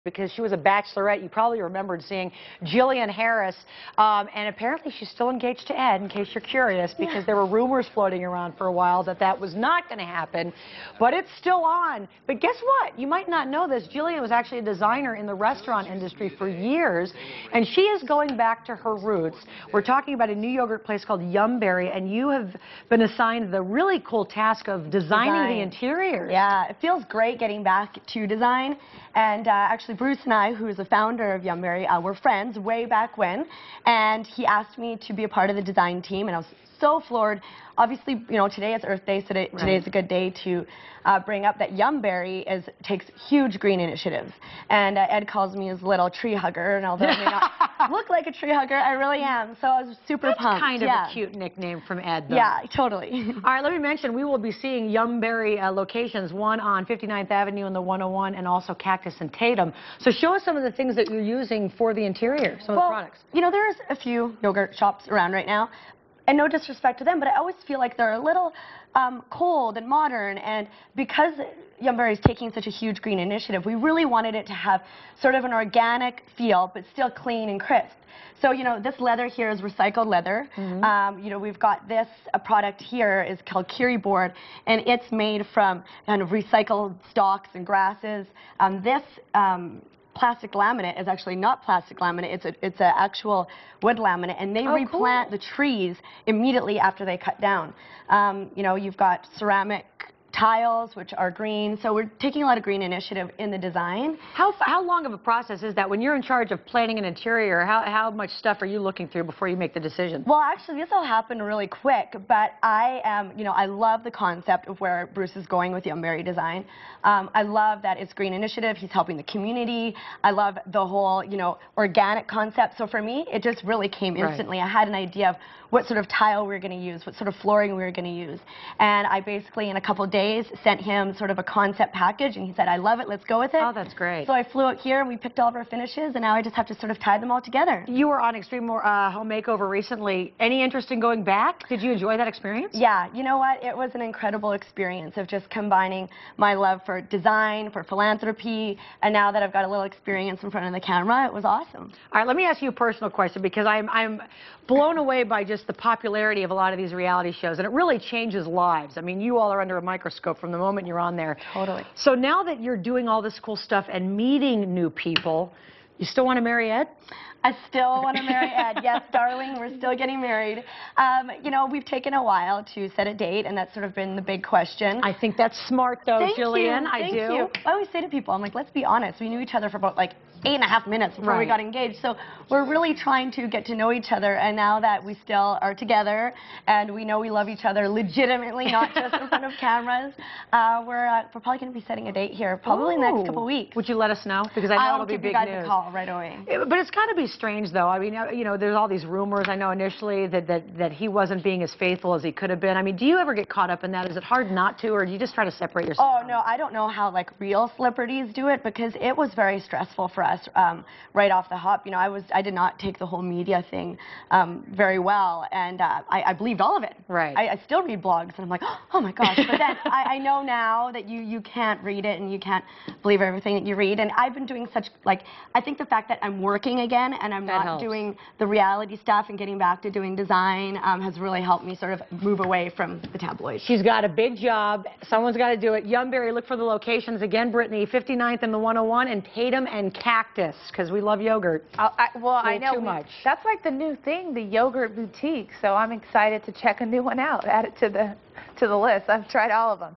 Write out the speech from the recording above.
because she was a bachelorette. You probably remembered seeing Jillian Harris, and apparently she's still engaged to Ed, in case you're curious, because there were rumors floating around for a while that that was not going to happen, but it's still on. But guess what? You might not know this. Jillian was actually a designer in the restaurant industry for years, and she is going back to her roots. We're talking about a new yogurt place called Yumberi, and you have been assigned the really cool task of designing the interiors. Yeah, it feels great getting back to design. And actually, Bruce and I, who is the founder of Yumberi, were friends way back when. And he asked me to be a part of the design team, and I was so floored. Obviously, you know, today is Earth Day, so today is a good day to bring up that Yumberi takes huge green initiatives. And Ed calls me his little tree hugger, and although I may not look like a tree hugger, I really am. So I was super pumped. Kind of a cute nickname from Ed, though. Yeah, totally. All right, let me mention, we will be seeing Yumberi locations, one on 59th Avenue and the 101, and also Cactus and Tatum. So show us some of the things that you're using for the interior, some of the products. You know, there's a few yogurt shops around right now. And no disrespect to them, but I always feel like they're a little cold and modern. And because Yumberi is taking such a huge green initiative, we really wanted it to have sort of an organic feel, but still clean and crisp. So, you know, this leather here is recycled leather. You know, we've got this product here is called Kiri board, and it's made from kind of recycled stalks and grasses. This plastic laminate is actually not plastic laminate, it's an actual wood laminate, and they replant the trees immediately after they cut down. You know, you've got ceramic tiles, which are green, so we're taking a lot of green initiative in the design. How long of a process is that? When you're in charge of planning an interior, how much stuff are you looking through before you make the decision? Well, actually, this all happened really quick, but you know, I love the concept of where Bruce is going with Yumberi design. I love that it's green initiative, he's helping the community. I love the whole, you know, organic concept. So for me, it just really came instantly. I had an idea of what sort of tile we were going to use, what sort of flooring we were going to use. And I basically, in a couple of days, sent him sort of a concept package, and he said, I love it, let's go with it. Oh, that's great. So I flew out here, and we picked all of our finishes, and now I just have to sort of tie them all together. You were on Extreme Home Makeover recently. Any interest in going back? Did you enjoy that experience? Yeah, you know what? It was an incredible experience of just combining my love for design, for philanthropy, and now that I've got a little experience in front of the camera, it was awesome. All right, let me ask you a personal question, because I'm blown away by just the popularity of a lot of these reality shows, and it really changes lives. I mean, you all are under a microscope from the moment you're on there. Totally. So now that you're doing all this cool stuff and meeting new people, you still want to marry Ed? I still want to marry Ed. Yes, darling, we're still getting married. You know, we've taken a while to set a date, and that's sort of been the big question. I think that's smart, though, Jillian. Thank you. I always say to people, I'm like, let's be honest. We knew each other for about like 8.5 minutes before we got engaged. So we're really trying to get to know each other, and now that we still are together and we know we love each other legitimately, not just in front of cameras, we're probably going to be setting a date here probably in the next couple of weeks. Would you let us know? Because I know it'll be big news. I'll give you guys a call right away. But it's got to be strange, though. I mean, you know, there's all these rumors. I know initially that he wasn't being as faithful as he could have been. I mean, do you ever get caught up in that? Is it hard not to, or do you just try to separate yourself? Oh, no, I don't know how, like, real celebrities do it, because it was very stressful for us right off the hop. You know, I did not take the whole media thing very well, and I believed all of it. Right. I still read blogs, and I'm like, oh my gosh. But then I know now that you can't read it, and you can't believe everything that you read. And I've been doing such, like, I think the fact that I'm working again and I'm not doing the reality stuff and getting back to doing design has really helped me sort of move away from the tabloids. She's got a big job. Someone's got to do it. Yumberi, look for the locations again, Brittany, 59th and the 101, and Tatum and Cactus, because we love yogurt. Well, I know. Too much. That's like the new thing, the yogurt boutique. So I'm excited to check a new one out. Add it to the list. I've tried all of them.